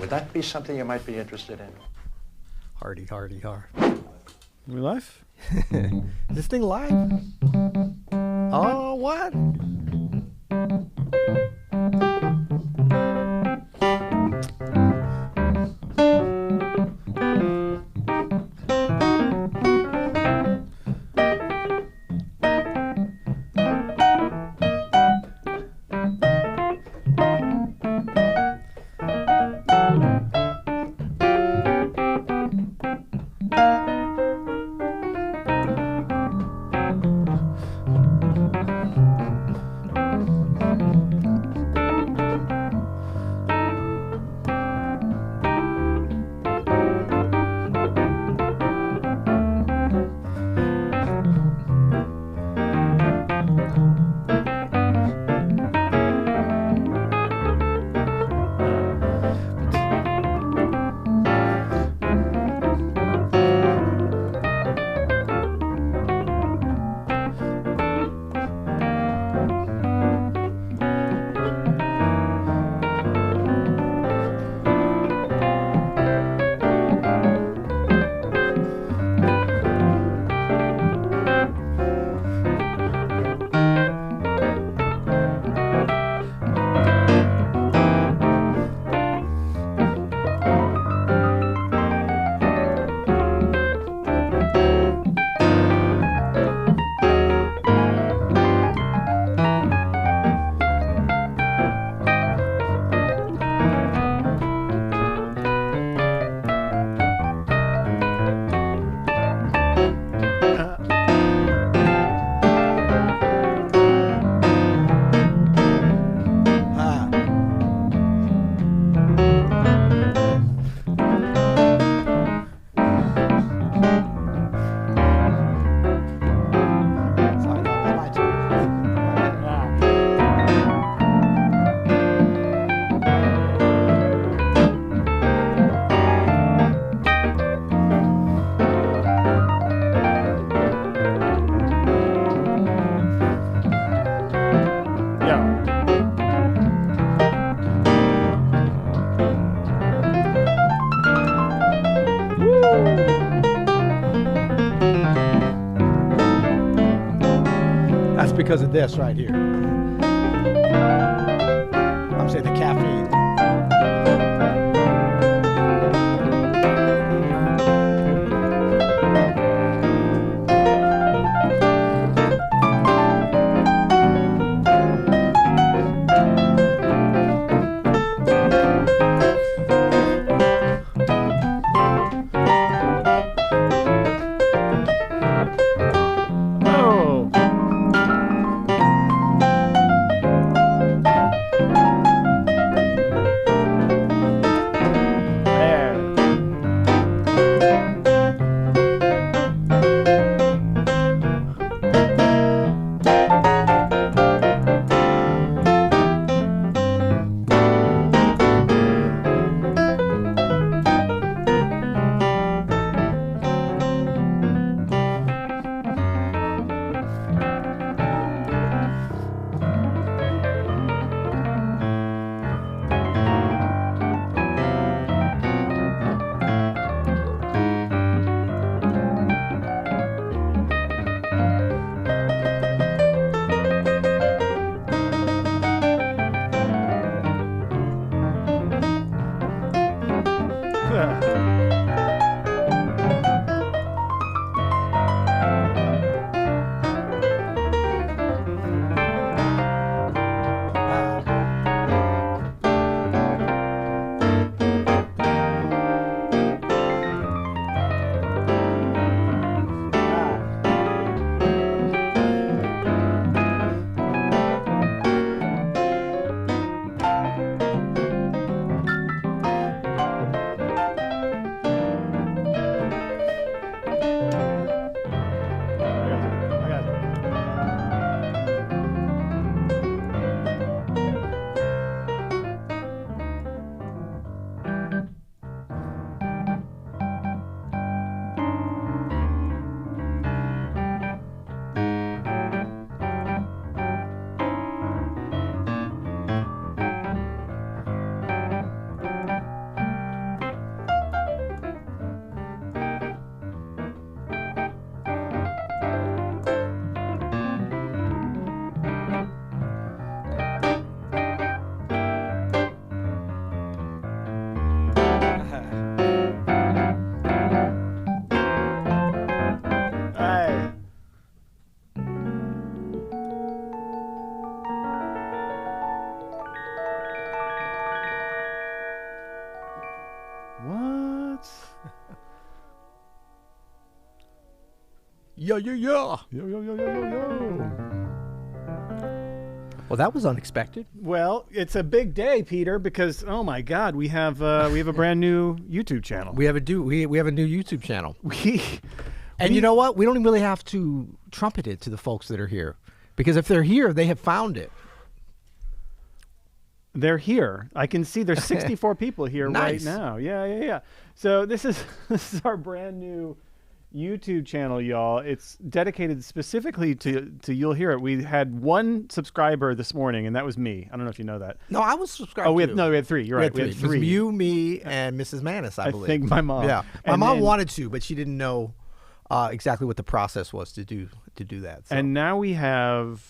Would that be something you might be interested in? Hardy. We live? Is this thing live? Oh, what? That's because of this right here. I'm saying the caffeine. Yo, yo, yo. Yo, yo, yo, yo, yo, yo. Well, that was unexpected. Well, it's a big day, Peter, because oh my God, we have a brand new YouTube channel. We have a new YouTube channel. And you know what? We don't even really have to trumpet it to the folks that are here, because if they're here, they have found it. They're here. I can see there's 64 people here Nice. right now. Yeah. So this is our brand new YouTube channel, y'all. It's dedicated specifically to You'll Hear It. We had one subscriber this morning, and that was me. I don't know if you know that. No, I was subscribed. Oh, we too. had three. You're right. We had three. It was you, me, and Mrs. Maness, I believe. I think my mom. Yeah, my And mom then- wanted to, but she didn't know exactly what the process was to do that. So. And now we have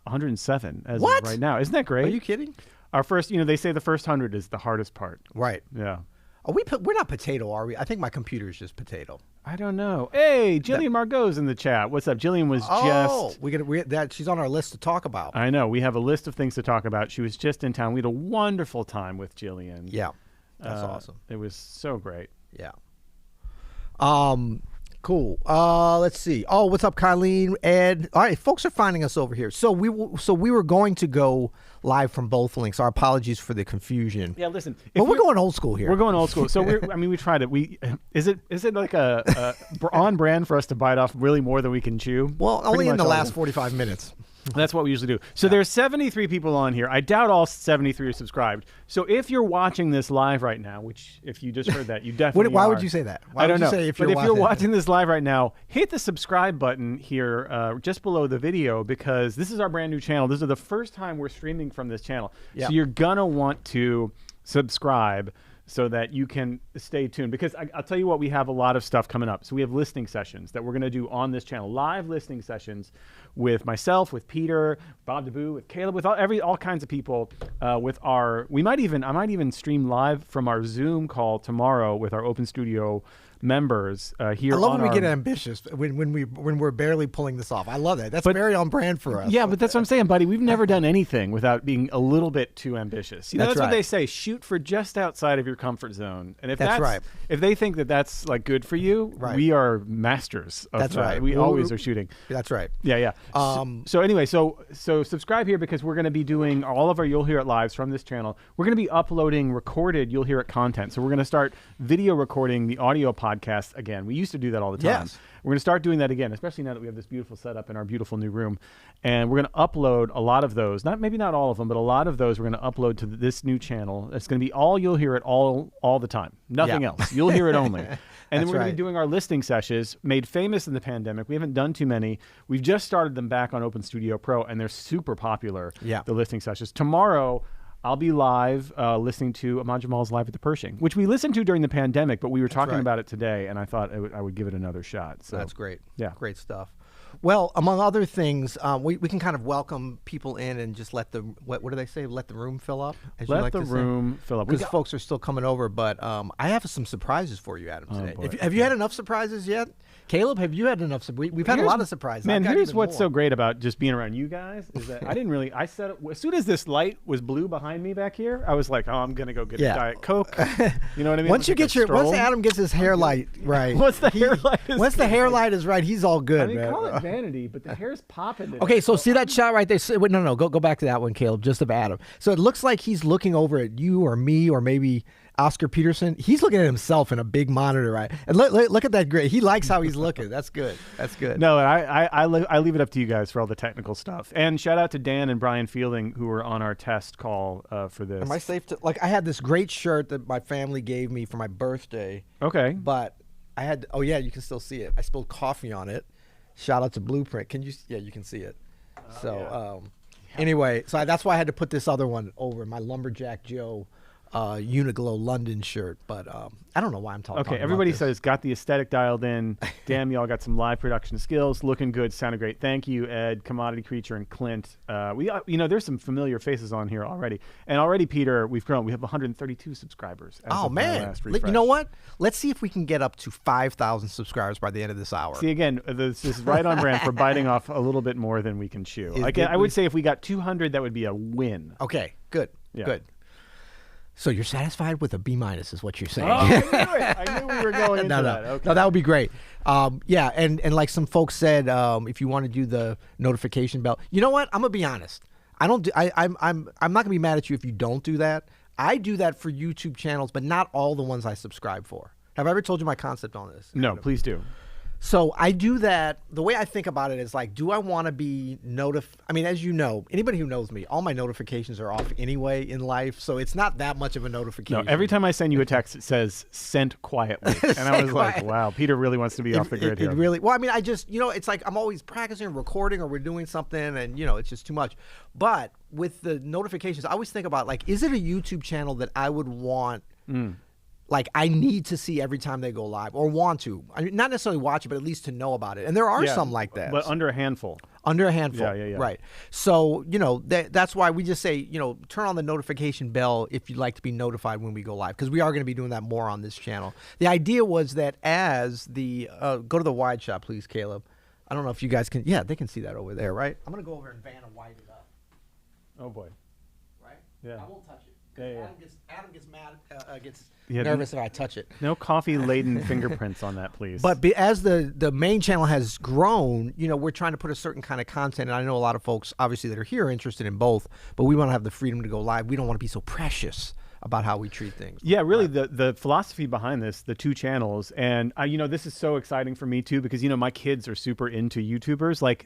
107 as What? of right now. Isn't that great? Are you kidding? Our first, they say the first 100 is the hardest part. Right. Yeah. Are we're not potato, are we? I think my computer is just potato. I don't know. Hey, Jillian Margot's in the chat. What's up? Jillian was just... She's on our list to talk about. I know. We have a list of things to talk about. She was just in town. We had a wonderful time with Jillian. Yeah. That's awesome. It was so great. Yeah. Cool. Let's see. Oh, what's up, Colleen, Ed? All right, folks are finding us over here. So we were going to go live from both links. Our apologies for the confusion. Yeah, listen. But we're going old school here. We're going old school. So we tried it. Is it like a on brand for us to bite off really more than we can chew? Well, Pretty only in much the all last of them. 45 minutes. That's what we usually do. So there's 73 people on here. I doubt all 73 are subscribed. So if you're watching this live right now, which if you just heard that, you definitely Why are. would you say that? Why I don't would you know. say if but you're if you're watching this live right now, hit the subscribe button here just below the video, because this is our brand new channel. This is the first time we're streaming from this channel. Yeah. So you're going to want to subscribe so that you can stay tuned, because I'll tell you what, we have a lot of stuff coming up. So we have listening sessions that we're going to do on this channel, live listening sessions with myself, with Peter, Bob DeBoo, with Caleb, with all kinds of people. I might even stream live from our Zoom call tomorrow with our Open Studio members here. I love when we get ambitious when we're barely pulling this off. I love that. That's very on brand for us. Yeah, but that's what I'm saying, buddy. We've never done anything without being a little bit too ambitious. That's right. what they say. Shoot for just outside of your comfort zone. And if that's right. If they think that that's like good for you, right. We are masters of that's that. right. We always are shooting. That's right. Yeah. So anyway, so subscribe here, because we're going to be doing all of our You'll Hear It lives from this channel. We're going to be uploading recorded You'll Hear It content. So we're going to start video recording the audio podcast again. We used to do that all the time. Yes. We're going to start doing that again, especially now that we have this beautiful setup in our beautiful new room. And we're going to upload a lot of those. Maybe not all of them, but a lot of those we're going to upload to this new channel. It's going to be all You'll Hear It all the time. Nothing else. You'll hear it only. And then we're going to be doing our listening sessions, made famous in the pandemic. We haven't done too many. We've just started them back on Open Studio Pro, and they're super popular, the listening sessions. Tomorrow, I'll be live listening to Ahmad Jamal's Live at the Pershing, which we listened to during the pandemic, but we were talking about it today, and I thought I would give it another shot. So that's great. Yeah. Great stuff. Well, among other things, we can kind of welcome people in and just let the, what do they say? Let the room fill up? As let you like the to room fill up. Because folks are still coming over, but I have some surprises for you, Adam, today. Have you had enough surprises yet? Caleb, have you had enough? We've had a lot of surprises. Man, here's what's so great about just being around you guys is that I set up, as soon as this light was blue behind me back here, I was like, oh, I'm going to go get a Diet Coke. You know what I mean? Once Adam gets his hair light right. Once the hair light is right, he's all good. I mean, call it vanity, but the hair's popping. Okay, so see that shot right there? Wait, no, go back to that one, Caleb, just of Adam. So it looks like he's looking over at you or me or maybe Oscar Peterson. He's looking at himself in a big monitor, right? And look at that grid. He likes how he's looking. That's good. That's good. No, I leave it up to you guys for all the technical stuff. And shout out to Dan and Brian Fielding, who were on our test call for this. Am I safe to, I had this great shirt that my family gave me for my birthday. Okay. But I had, you can still see it. I spilled coffee on it. Shout out to Blueprint. You can see it. Anyway, so that's why I had to put this other one over, my Lumberjack Joe Uniqlo London shirt, but I don't know why I'm talking. Okay, everybody says got the aesthetic dialed in. Damn, y'all got some live production skills. Looking good, sounded great. Thank you, Ed, Commodity Creature, and Clint. There's some familiar faces on here already, and already, Peter, we've grown. We have 132 subscribers. Oh man, you know what? Let's see if we can get up to 5,000 subscribers by the end of this hour. See, again, this is right on brand for biting off a little bit more than we can chew. Again, I would say if we got 200, that would be a win. Okay, good, good. So you're satisfied with a B- is what you're saying. Oh, I knew we were going into that. Okay. No, that would be great. Yeah, and like some folks said, if you want to do the notification bell, you know what? I'm gonna be honest. I don't do. I'm not gonna be mad at you if you don't do that. I do that for YouTube channels, but not all the ones I subscribe for. Have I ever told you my concept on this? No, please do. So I do that. The way I think about it is like, do I want to be I mean, as you know, anybody who knows me, all my notifications are off anyway in life, so it's not that much of a notification. No, every time I send you a text, it says "sent quietly," and I was like, "Wow, Peter really wants to be off the grid here." It really. Well, I mean, I just, it's like I'm always practicing, recording, or we're doing something, and it's just too much. But with the notifications, I always think about like, is it a YouTube channel that I would want? Like I need to see every time they go live, or want to. I mean, not necessarily watch it, but at least to know about it. And there are some like that, but under a handful. Under a handful, yeah. Right. So that's why we just say turn on the notification bell if you'd like to be notified when we go live, because we are going to be doing that more on this channel. The idea was that as the go to the wide shot, please, Caleb. I don't know if you guys can. Yeah, they can see that over there, right? I'm going to go over and Van and widen it up. Oh boy. Right. Yeah. I won't touch it. Yeah. Adam gets mad. Gets nervous if I touch it. No coffee-laden fingerprints on that, please. But as the main channel has grown, we're trying to put a certain kind of content. And I know a lot of folks, obviously, that are here are interested in both. But we want to have the freedom to go live. We don't want to be so precious about how we treat things. Yeah, really, the philosophy behind this, the two channels, and this is so exciting for me too, because my kids are super into YouTubers. Like,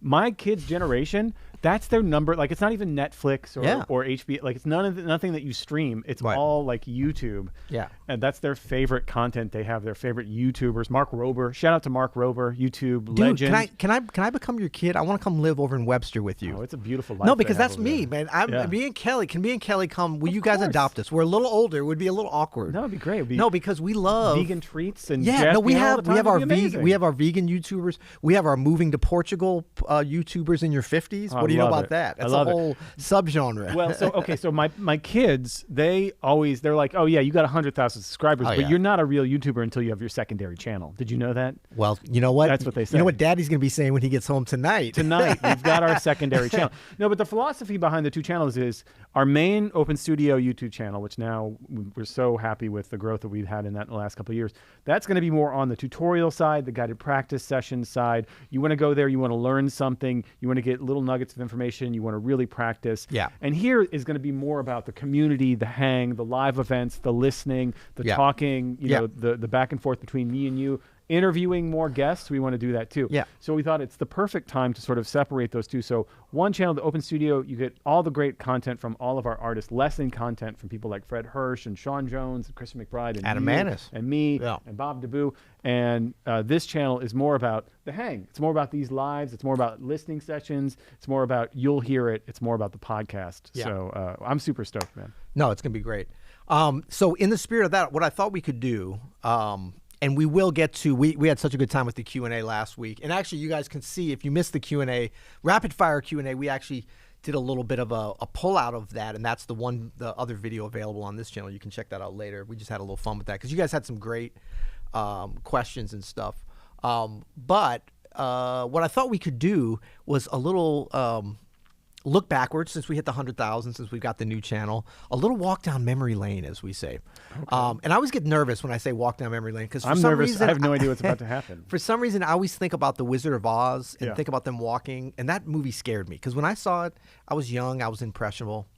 my kids' generation, that's their number. Like, it's not even Netflix or HBO. Like, it's nothing that you stream. It's all like YouTube. Yeah. And that's their favorite content. They have their favorite YouTubers. Mark Rober. Shout out to Mark Rober, YouTube legend. Can I become your kid? I want to come live over in Webster with you. Oh, it's a beautiful life. No, because that's me, man. Me and Kelly. Can me and Kelly come? Will you guys adopt us? We're a little older. It would be a little awkward. That would be great. No, because we love vegan treats and we have our vegan YouTubers. We have our moving to Portugal YouTubers in your 50s. What do you know about that? That's a whole subgenre. Well, so my kids, they're like, oh yeah, you got 100,000 subscribers, but you're not a real YouTuber until you have your secondary channel. Did you know that? Well, you know what? That's what they say. You know what Daddy's going to be saying when he gets home tonight? Tonight, we've got our secondary channel. No, but the philosophy behind the two channels is our main Open Studio YouTube channel, which now we're so happy with the growth that we've had in that in the last couple of years. That's going to be more on the tutorial side, the guided practice session side. You want to go there, you want to learn something, you want to get little nuggets of information, you want to really practice. Yeah. And here is going to be more about the community, the hang, the live events, the listening, the talking, the back and forth between me and you. Interviewing more guests, we want to do that too. Yeah. So we thought it's the perfect time to sort of separate those two. So one channel, the Open Studio, you get all the great content from all of our artists, lesson content from people like Fred Hirsch and Sean Jones and Christian McBride and Adam Maness and me and Bob DeBoo. And this channel is more about the hang. It's more about these lives. It's more about listening sessions. It's more about you'll hear it. It's more about the podcast. Yeah. So I'm super stoked, man. No, it's going to be great. So in the spirit of that, what I thought we could do, and we will get to, we had such a good time with the Q&A last week. And actually, you guys can see, if you missed the Q&A, rapid fire Q&A, we actually did a little bit of a pull out of that. And that's the other video available on this channel. You can check that out later. We just had a little fun with that because you guys had some great questions and stuff. But what I thought we could do was a little look backwards since we hit the 100,000, since we've got the new channel, a little walk down memory lane, as we say. Okay. And I always get nervous when I say walk down memory lane because I'm nervous. I have no idea what's about to happen. For some reason, I always think about the Wizard of Oz and think about them walking, and that movie scared me because when I saw it, I was young, I was impressionable.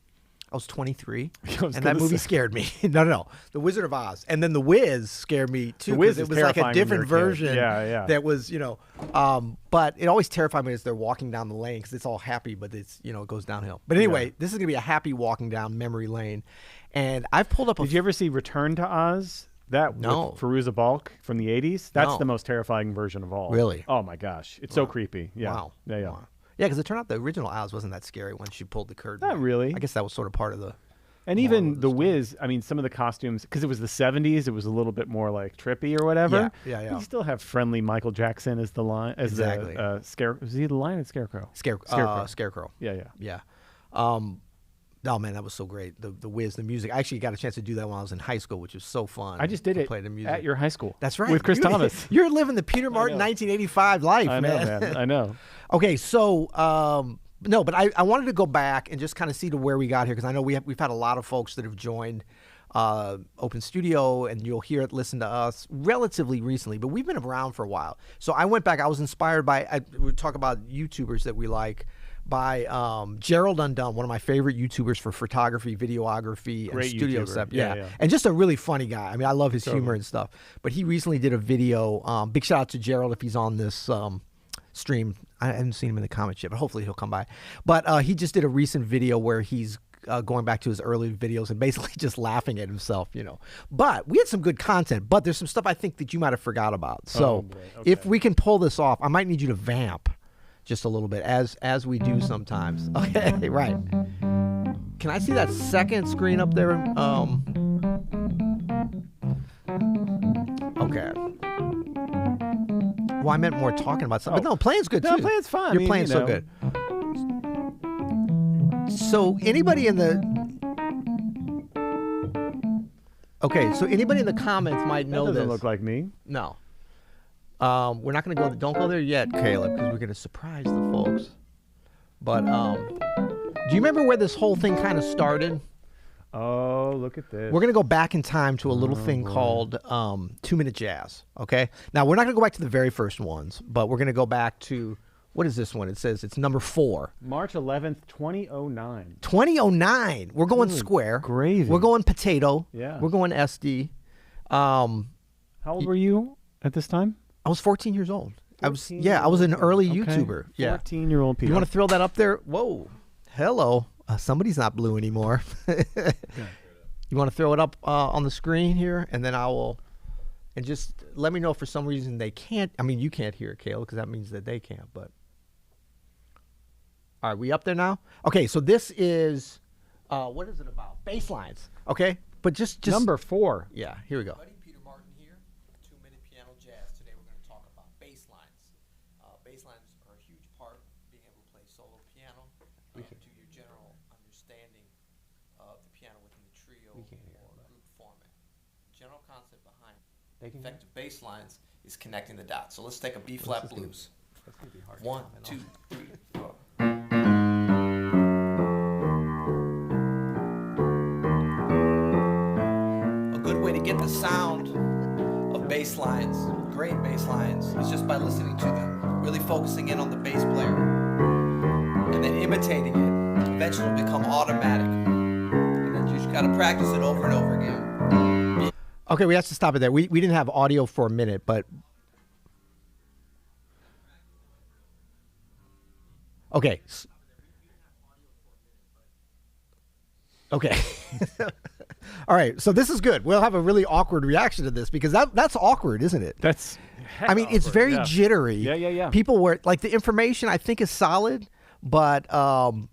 I was 23, and that movie scared me. No. The Wizard of Oz. And then The Wiz scared me, too. The Wiz it was like a different version that was, but it always terrified me as they're walking down the lane because it's all happy, but it's, it goes downhill. But anyway, this is going to be a happy walking down memory lane. And I've pulled up Did you ever see Return to Oz? With Fairuza Balk from the 80s? That's the most terrifying version of all. Really? Oh, my gosh. It's so creepy. Yeah. Wow. Yeah. Wow. Yeah, because it turned out the original Oz wasn't that scary when she pulled the curtain. Not really. I guess that was sort of part of the... And even The Wiz, I mean, some of the costumes, because it was the 70s, it was a little bit more like trippy or whatever. Yeah. You still have friendly Michael Jackson as the lion, as the Scarecrow. Was he the lion or Scarecrow? Scarecrow. Yeah. Oh man, that was so great. The Wiz, the music. I actually got a chance to do that when I was in high school, which was so fun. I just did it play the music at your high school. That's right. With Chris Thomas. You're living the Peter Martin 1985 life, I know, man. I know. Okay, so no, but I wanted to go back and just kind of see to where we got here because I know we've had a lot of folks that have joined Open Studio, and you'll hear it, listen to us relatively recently, but we've been around for a while. So I went back. I was inspired by, we talk about YouTubers that we like, by Gerald Undone, one of my favorite YouTubers for photography, videography, Great and studio YouTuber. stuff. Yeah, Yeah. yeah. And just a really funny guy. I mean, I love his humor and stuff. But he recently did a video. Big shout out to Gerald if he's on this stream. I haven't seen him in the comments yet, but hopefully he'll come by. But he just did a recent video where he's going back to his early videos and basically just laughing at himself, you know. But we had some good content, but there's some stuff I think that you might have forgot about. So if we can pull this off, I might need you to vamp just a little bit, as we do sometimes. Okay, right. Can I see that second screen up there? Okay. Well, I meant more talking about something. But no, playing's good too. No, playing's fine. You're playing so good. So anybody in the comments might know That this. doesn't look like me. No. We're not going to go. Don't go there yet, Caleb, because we're going to surprise the folks. But do you remember where this whole thing kind of started? Oh, look at this. We're going to go back in time to a little thing called 2-Minute Jazz. Okay. Now we're not going to go back to the very first ones, but we're going to go back to, what is this one? It says it's number 4. March 11th, 2009. 2009. We're going Good square. gravy. We're going potato. Yeah. We're going SD. How old were you at this time? I was 14 years old. I was 14 I was an early Okay. YouTuber. Yeah. 14-year-old people. You want to throw that up there? Whoa. Hello. Somebody's not blue anymore. You want to throw it up on the screen here, and then I will, and just let me know if for some reason they can't. I mean, you can't hear it, Caleb, because that means that they can't. But all right, we up there now? Okay, so this is what is it about? Bass lines. Okay, but just number 4. Yeah, here we go. Buddy, Peter Martin here, 2-Minute Piano Jazz. Today we're going to talk about bass lines. Bass lines are a huge part of being able to play solo piano and to your general understanding of the piano within the trio or group format. The general concept behind effective bass lines is connecting the dots. So let's take a B-flat blues. 1, 2, 3, 4. A good way to get the sound of bass lines, great bass lines, is just by listening to them, really focusing in on the bass player, and then imitating it. Eventually it'll become automatic, and then you just gotta practice it over and over again. Okay, we have to stop it there. We didn't have audio for a minute, but okay. Okay. All right. So this is good. We'll have a really awkward reaction to this because that's awkward, isn't it? That's I mean, it's very jittery. Yeah. People were like, the information I think is solid, but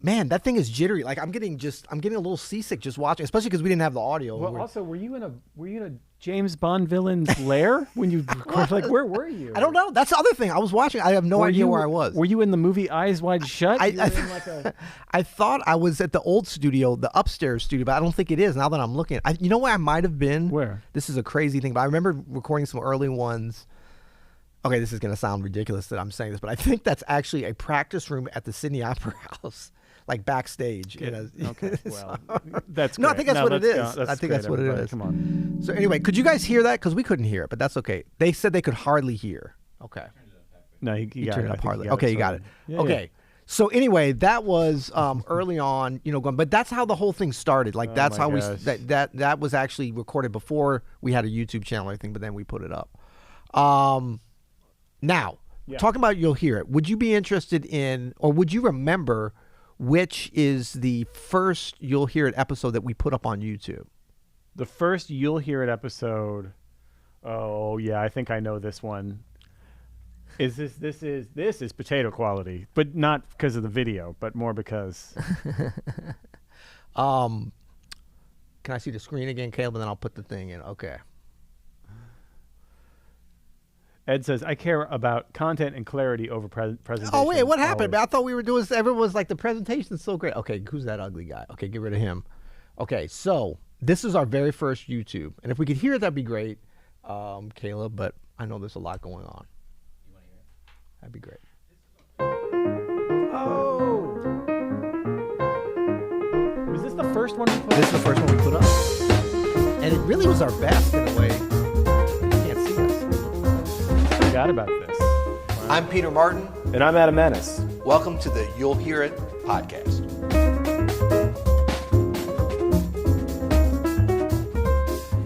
man, that thing is jittery. Like I'm getting a little seasick just watching, especially because we didn't have the audio. Well, also, were you in a James Bond villain's lair when you like where were you? I don't know. That's the other thing. I was watching. I have no idea where I was. Were you in the movie Eyes Wide Shut? I thought I was at the old studio, the upstairs studio, but I don't think it is now that I'm looking. You know where I might have been? Where? This is a crazy thing, but I remember recording some early ones. Okay, this is going to sound ridiculous that I'm saying this, but I think that's actually a practice room at the Sydney Opera House, like backstage. Okay, well, that's no, I great. think that's what it is. That's I think great, that's what everybody. it is. Come on. So anyway, could you guys hear that? Because we couldn't hear it, but that's okay. They said they could hardly hear. Okay. No, you got Turn it. it up I think hardly. Okay, you got it. Yeah, Okay. yeah. So anyway, that was early on, going, but that's how the whole thing started. Like that's my how gosh. that was actually recorded before we had a YouTube channel or anything, but then we put it up. Now, talking about You'll Hear It, would you be interested in, or would you remember which is the first You'll Hear It episode that we put up on YouTube? The first You'll Hear It episode. Oh yeah, I think I know this one. This is potato quality, but not because of the video, but more because. Can I see the screen again, Caleb, and then I'll put the thing in? Okay. Ed says, I care about content and clarity over presentation. Oh, wait, what happened? Always. I thought we were doing, everyone was like, the presentation's so great. Okay, who's that ugly guy? Okay, get rid of him. Okay, so this is our very first YouTube. And if we could hear it, that'd be great, Caleb, but I know there's a lot going on. You want to hear it? That'd be great. Oh! Was this the first one we put This is the first one we put up. And it really was our best in a way. You can't see us. Forgot about this. Wow. I'm Peter Martin. And I'm Adam Maness. Welcome to the You'll Hear It podcast.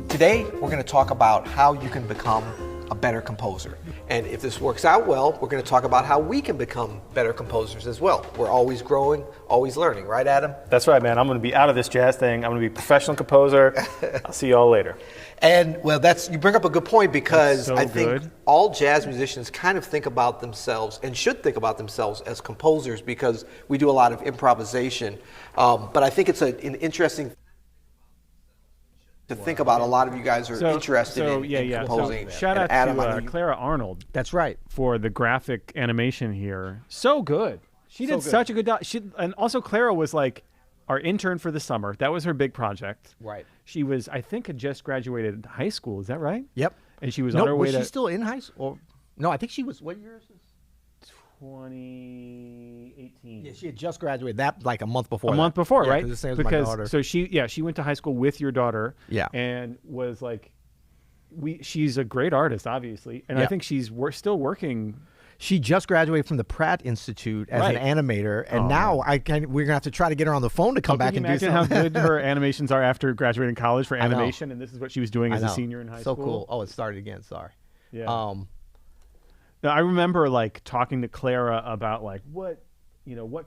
Today, we're going to talk about how you can become a better composer. And if this works out well, we're going to talk about how we can become better composers as well. We're always growing, always learning, right, Adam? That's right, man. I'm going to be out of this jazz thing. I'm going to be a professional composer. I'll see you all later. And, well, you bring up a good point because So I think good. all jazz musicians kind of think about themselves and should think about themselves as composers because we do a lot of improvisation. But I think it's an interesting to think about. A lot of you guys are interested in composing. So shout out Adam, to Clara Arnold. That's right. For the graphic animation here. So good. She did such a good job. And also Clara was like our intern for the summer. That was her big project. Right. She was, I think, had just graduated high school. Is that right? Yep. And she was on her way was to... she still in high school? No, I think she was, what year is this? 2018. Yeah, she had just graduated that like a month before. A month before, Yeah, right? 'cause the same as my daughter. So she went to high school with your daughter. Yeah. And was like, she's a great artist, obviously, and I Yeah. think she's still working. She just graduated from the Pratt Institute as an animator, and now we're gonna have to try to get her on the phone to come back Can and you do imagine something. how good her animations are after graduating college for I know. animation? And this is what she was doing as I a know. senior in high So school. cool. Oh, it started again. Sorry. Yeah. Now, I remember like talking to Clara about like what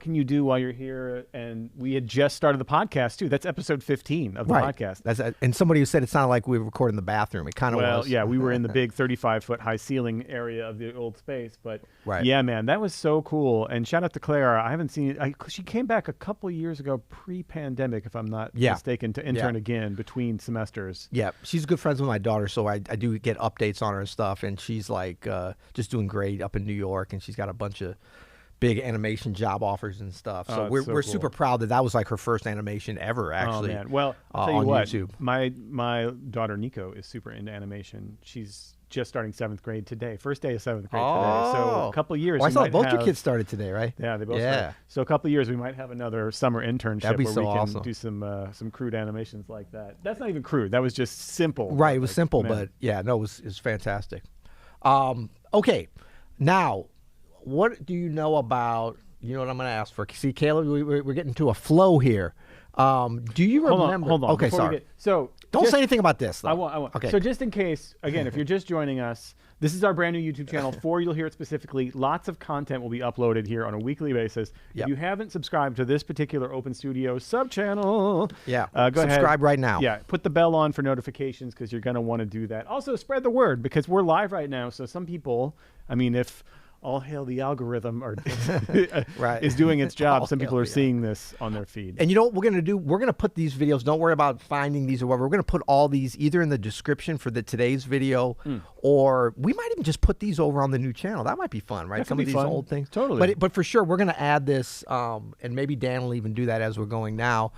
can you do while you're here, and we had just started the podcast too. That's episode 15 of the podcast. That's and somebody who said it sounded like we were recording in the bathroom. It kind of was. Yeah, we were in the big 35-foot high ceiling area of the old space, but Right. yeah, man, that was so cool. And shout out to Clara. I haven't seen it. She came back a couple of years ago, pre-pandemic, if I'm not mistaken, to intern again between semesters. Yeah, she's good friends with my daughter, so I do get updates on her and stuff. And she's like just doing great up in New York, and she's got a bunch of big animation job offers and stuff. So we're cool. super proud that was like her first animation ever, actually. Oh man! Well, I'll tell you on what. YouTube. My daughter Nico is super into animation. She's just starting 7th grade today. First day of 7th grade today. So a couple of years. Well, I we saw might both have, your kids started today, right? Yeah, they both. Yeah. Started. So a couple of years, we might have another summer internship That'd be where so we can awesome. do some crude animations like that. That's not even crude. That was just simple. Right, it was Like, simple, man. but yeah, no, it was fantastic. Okay, now, what do you know about? You know what I'm going to ask for? See, Caleb, we're getting to a flow here. Do you remember? Hold on. Okay, before we sorry. get- so Don't just- say anything about this, though. I won't. Okay. So just in case, again, if you're just joining us, this is our brand new YouTube channel. You'll hear it specifically. Lots of content will be uploaded here on a weekly basis. Yep. If you haven't subscribed to this particular Open Studio sub-channel, Yeah, go ahead. subscribe right now. Yeah, put the bell on for notifications because you're going to want to do that. Also, spread the word because we're live right now. So some people, I mean, if all hail the algorithm is doing its job, All some people hail are the seeing this on their feed. And you know what we're going to do? We're going to put these videos, don't worry about finding these or whatever. We're going to put all these either in the description for today's video, or we might even just put these over on the new channel. That might be fun, right? That could Some be of these fun. old things. Totally. But for sure, we're going to add this, and maybe Dan will even do that as we're going now.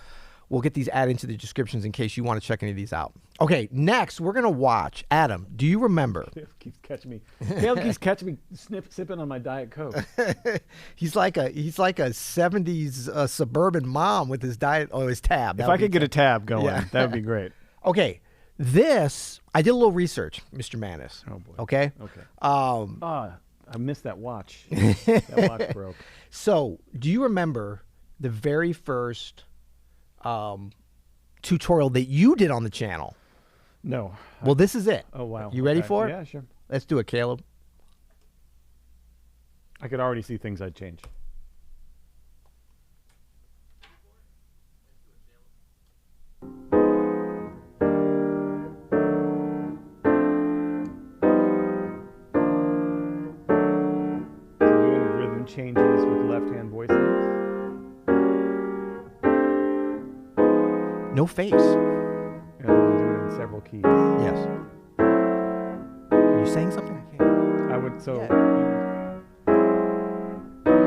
We'll get these added into the descriptions in case you want to check any of these out. Okay, next, we're going to watch. Adam, do you remember? Caleb keeps catching me. Caleb keeps catching me sipping on my Diet Coke. He's like a 70s suburban mom with his diet, his tab. If I could get a tab going, Yeah. that would be great. Okay, I did a little research, Mr. Maness. Oh, boy. Okay? Okay. I missed that watch. Um, That watch broke. So, do you remember the very first tutorial that you did on the channel? No. Well, this is it. Oh, wow. You ready Okay. for it? Yeah, sure. Let's do it, Caleb. I could already see things I'd change. So doing rhythm changes with left-hand voices. No face. And I'm doing it in several keys. Yes. Are you saying something? I can't. I would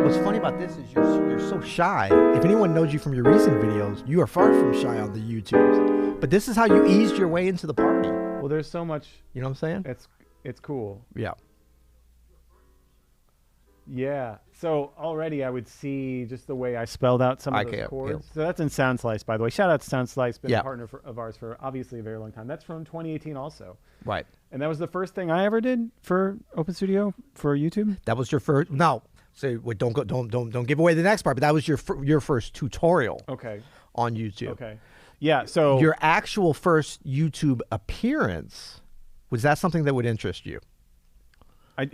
What's funny about this is you're so shy. If anyone knows you from your recent videos, you are far from shy on the YouTubes. But this is how you eased your way into the party. well, there's so much. You know what I'm saying? It's cool. Yeah. Yeah. So already I would see just the way I spelled out some of those chords. So that's in Sound Slice, by the way. Shout out to Sound Slice, been a partner of ours for obviously a very long time. That's from 2018 also. Right. And that was the first thing I ever did for Open Studio for YouTube. That was your first. No. So wait, don't give away the next part. But that was your first tutorial. Okay. On YouTube. Okay. Yeah. So your actual first YouTube appearance, was that something that would interest you?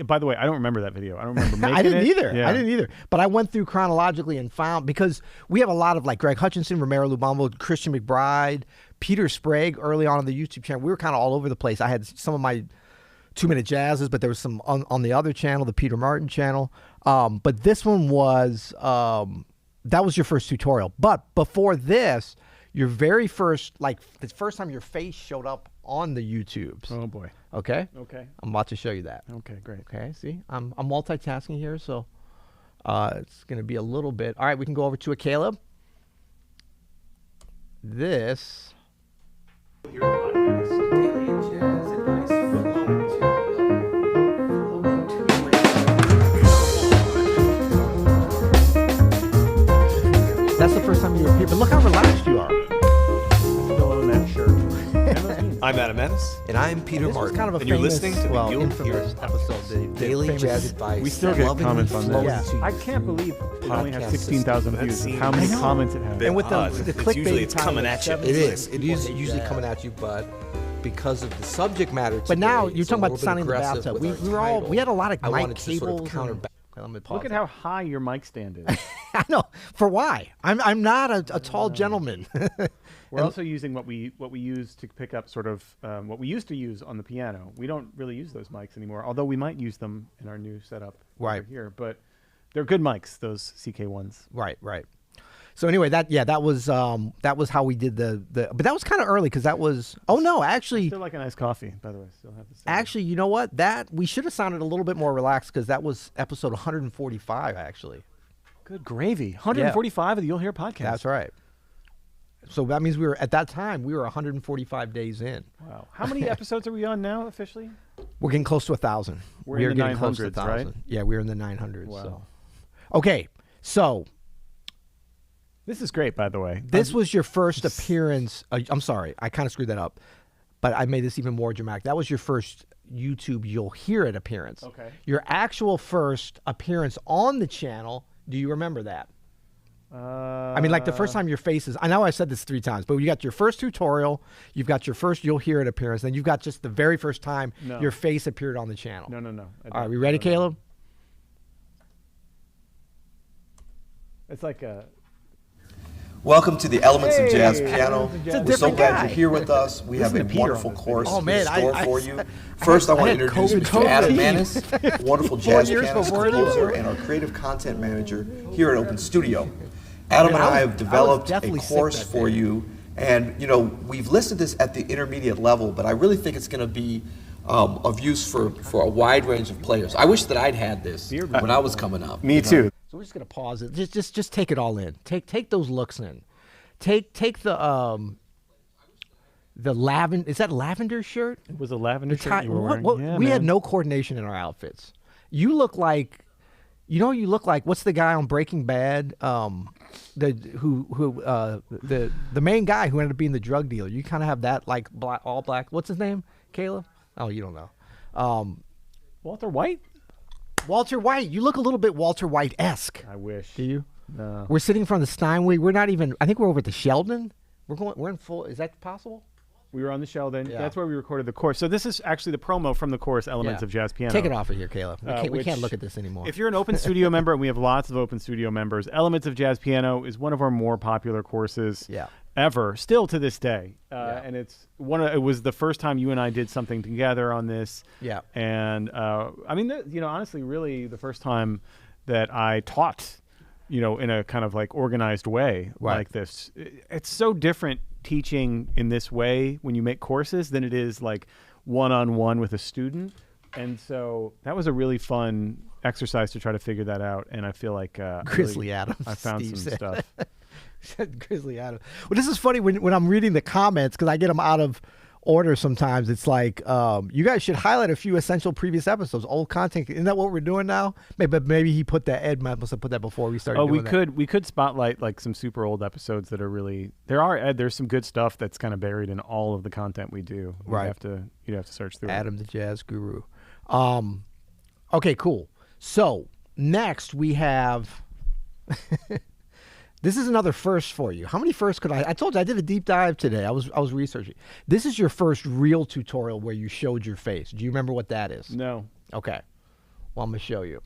By the way, I don't remember that video. I don't remember making it. I didn't either. Yeah. I didn't either. But I went through chronologically and found, because we have a lot of like Greg Hutchinson, Romero Lubambo, Christian McBride, Peter Sprague early on the YouTube channel. We were kind of all over the place. I had some of my 2-minute jazzes, but there was some on the other channel, the Peter Martin channel. But this one was, that was your first tutorial. But before this, your very first, like the first time your face showed up on the YouTubes. Oh boy. Okay. Okay. I'm about to show you that. Okay, great. Okay. See, I'm multitasking here, so it's going to be a little bit. All right, we can go over to a Caleb. This. That's the first time you appear, but look how relaxed you are. Still in that shirt. I'm Adam Maness. And I'm Peter This was Martin. kind of a And you're famous, listening to the You'll infamous episode. The Daily famous- Jazz Advice. We still get lovingly comments on flowing this. to I can't believe it only has podcast 16,000 system. views. That How many seems comments it has. And with the odd. clickbait Usually it's title coming of at you. 70 It is. It people is hate usually jazz. coming at you, but because of the subject matter today, But now you're it's a talking about little bit signing the aggressive bathtub. with We our were all, title. we had a lot of I mic wanted to cables. sort of and- counter. Okay, let me pause Look at that. how high your mic stand is. I know. For why? I'm not a tall gentleman. We're also using what we use to pick up sort of what we used to use on the piano. We don't really use those mics anymore, although we might use them in our new setup Right. over here. But they're good mics, those CK ones. Right. So anyway, that was how we did the but that was kind of early because that was actually Still like a nice coffee, by the way. Still have the same. actually, you know what? That we should have sounded a little bit more relaxed because that was episode 145 actually. Good gravy. 145 of the You'll Hear podcast. That's right. So that means we were 145 days in. Wow. How many episodes are we on now officially? We're getting close to 1,000. We're We in are the getting close to 900s, right? 1,000. Yeah, we're in the 900s. Wow. So. Okay, so This is great, by the way. this was your first appearance. I'm sorry, I kind of screwed that up, but I made this even more dramatic. That was your first YouTube You'll Hear It appearance. Okay. Your actual first appearance on the channel. Do you remember that? I mean, like the first time your face is, I know I said this 3 times, but you got your first tutorial, you've got your first You'll Hear It appearance, then you've got just the very first time No. your face appeared on the channel. No. All right, we ready, Caleb? It's like a. Welcome to the Elements of Jazz Hey, Piano. Elements of Jazz. It's a We're so different glad guy. you're here with us. We have a Listen to Peter wonderful on this course video. Oh, in man, store I- for you. I First, I had want to introduce you COVID. to Adam Maness, wonderful 4 jazz years pianist, before it composer, is. and our creative content manager here at Open Studio. Adam Man, and I I was- have developed a definitely sick course that for day. you, and we've listed this at the intermediate level, but I really think it's going to be of use for a wide range of players. I wish that I'd had this when I was coming up. Me too. So we're just gonna pause it. Just take it all in. Take those looks in. Take the lavender. Is that lavender shirt? It was a lavender shirt Tie- you were wearing. Yeah, we had man. no coordination in our outfits. You look like, you look like what's the guy on Breaking Bad? The main guy who ended up being the drug dealer. You kind of have that like all black. What's his name? Caleb? Oh, you don't know. Walter White? Walter White. You look a little bit Walter White-esque. I wish. Do you? No. We're sitting from the Steinway. We're not even. I think we're over at the Sheldon. We're in full. Is that possible? We were on the Sheldon. Yeah. That's where we recorded the course. So this is actually the promo from the course, Elements Yeah. of Jazz Piano. Take it off of here, Caleb. We can't which- look at this anymore. If you're an Open Studio member, and we have lots of Open Studio members, Elements of Jazz Piano is one of our more popular courses Yeah. ever, still to this day. Yeah. And it was the first time you and I did something together on this. Yeah. And I mean, honestly, really the first time that I taught, in a kind of like organized way Right. like this. It's so different teaching in this way when you make courses than it is like one-on-one with a student. And so that was a really fun exercise to try to figure that out. And I feel like Grizzly really, Adams. I found Steve some said. stuff. Said Grizzly Adams. Well, this is funny when I'm reading the comments because I get them out of order sometimes. It's like you guys should highlight a few essential previous episodes, old content. Isn't that what we're doing now? Maybe he put that. Ed must have put that before we started. We could spotlight like some super old episodes that are really there's some good stuff that's kind of buried in all of the content we do. Right. You'd have to search through Adam the Jazz Guru. Okay, cool. So next we have. This is another first for you. How many firsts could I told you I did a deep dive today. I was researching. This is your first real tutorial where you showed your face. Do you remember what that is? No. Okay. Well, I'm going to show you.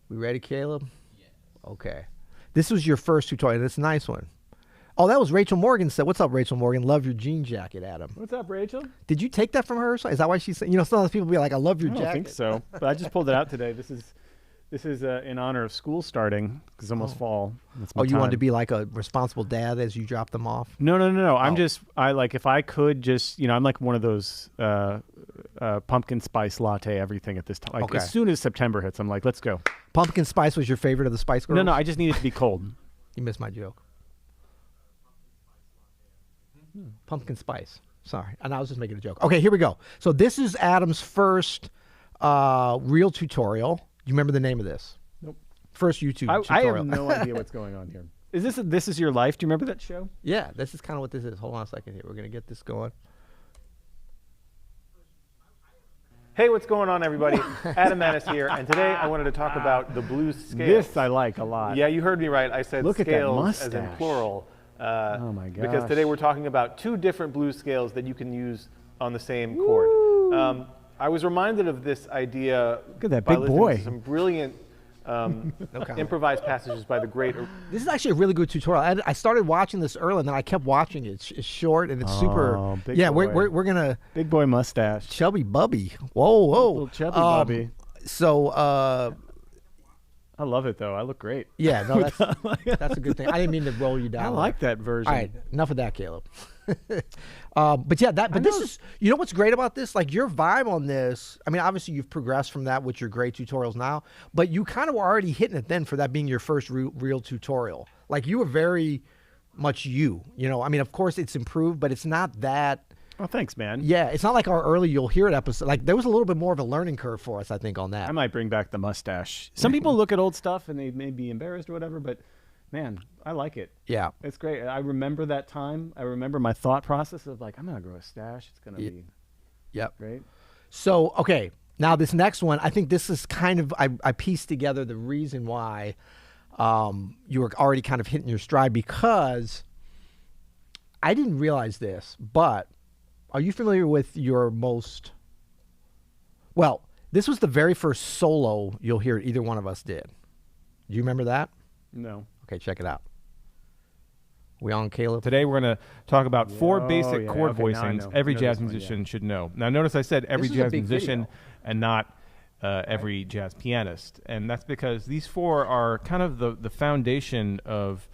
We ready, Caleb? Yes. Okay. This was your first tutorial. That's a nice one. Oh, that was Rachel Morgan said. What's up, Rachel Morgan? Love your jean jacket, Adam. What's up, Rachel? Did you take that from her? Is that why she said? Some people be like, I love your I jacket. don't think so, but I just pulled it out today. This is in honor of school starting because it's almost fall. That's my Oh, you wanted to time. be like a responsible dad as you drop them off? No. Oh. I like if I could just I'm like one of those pumpkin spice latte everything at this time. Like Okay. as soon as September hits, I'm like, let's go. Pumpkin spice was your favorite of the Spice Girls? No, I just need it to be cold. You missed my joke. Pumpkin spice. Sorry. And I was just making a joke. Okay, here we go. So this is Adam's first real tutorial. Do you remember the name of this? Nope. First YouTube I tutorial. have no idea what's going on here. Is This Is Your Life? Do you remember that show? Yeah, this is kind of what this is. Hold on a second here. We're going to get this going. Hey, what's going on, everybody? Adam Maness here, and today I wanted to talk about the blues scales. This I like a lot. Yeah, you heard me right. I said Look at that scales as in mustache. plural. Oh my gosh. Because today we're talking about two different blues scales that you can use on the same chord. I was reminded of this idea Look at that by big listening boy. to some brilliant improvised passages by the great. This is actually a really good tutorial. I started watching this early, and then I kept watching it. It's short, and it's super. big Yeah, boy. we're going to. Big boy mustache. Chubby Bubby. Whoa. Little chubby Bubby. So, I love it though. I look great. yeah, no, that's a good thing. I didn't mean to roll you down. I like that version. All right, enough of that, Caleb. But yeah, this is, what's great about this? Like your vibe on this, I mean, obviously you've progressed from that with your great tutorials now, but you kind of were already hitting it then for that being your first real tutorial. Like you were very much you, I mean, of course it's improved, but it's not that. Oh, thanks, man. Yeah, it's not like our early You'll Hear It episode. Like there was a little bit more of a learning curve for us, I think, on that. I might bring back the mustache. Some people look at old stuff and they may be embarrassed or whatever, but man, I like it. Yeah. It's great. I remember that time. I remember my thought process of like, I'm going to grow a stash. It's going to be Yep. great. So, okay, now this next one, I think this is kind of, I pieced together the reason why you were already kind of hitting your stride, because I didn't realize this, but are you familiar with your most, well, this was the very first solo You'll Hear It either one of us did. Do you remember that? No. Okay, check it out. We on, Caleb? Today we're going to talk about four basic yeah, chord okay, now I voicings know. every I know jazz this one, musician should know. Now notice I said every This is a jazz big musician video. and not every jazz pianist. And that's because these four are kind of the foundation of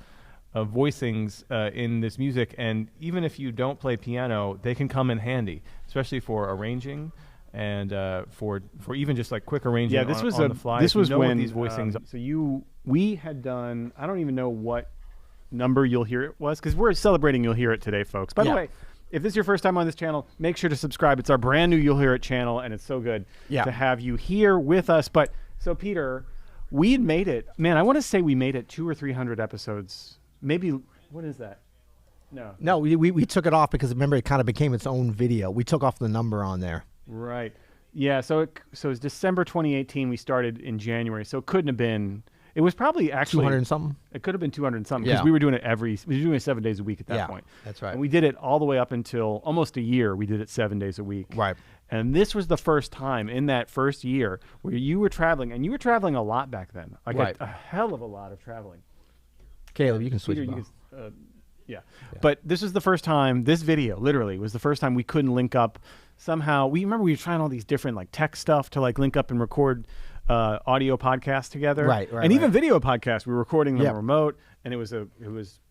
voicings in this music. And even if you don't play piano, they can come in handy, especially for arranging and for even just like quick arranging Yeah, this was on the fly. this If you was know what when these voicings we had done. I don't even know what number You'll Hear It was, because we're celebrating You'll Hear It today, folks. By the Yeah. way, if this is your first time on this channel, make sure to subscribe. It's our brand new You'll Hear It channel, and it's so good to have you here with us. But so Peter, we had made it. Man, I want to say we made it 200 or 300 episodes. Maybe what is that? No, we took it off because remember it kind of became its own video. We took off the number on there. Right. Yeah. So it's December 2018. We started in January, so it couldn't have been. It was probably actually 200 and something? It could have been 200 and something, because Yeah. we were doing it we were doing it 7 days a week at that point. That's right. And we did it all the way up until almost a year. We did it 7 days a week. Right. And this was the first time in that first year where you were traveling, and you were traveling a lot back then. Like Right. a hell of a lot of traveling. Caleb, you can switch Peter, it you off. can, yeah. But this was the first time, this video literally was the first time we couldn't link up somehow. We remember we were trying all these different like tech stuff to like link up and record audio podcasts together. Right, and even right. video podcasts. We were recording them Yep. remote, and it was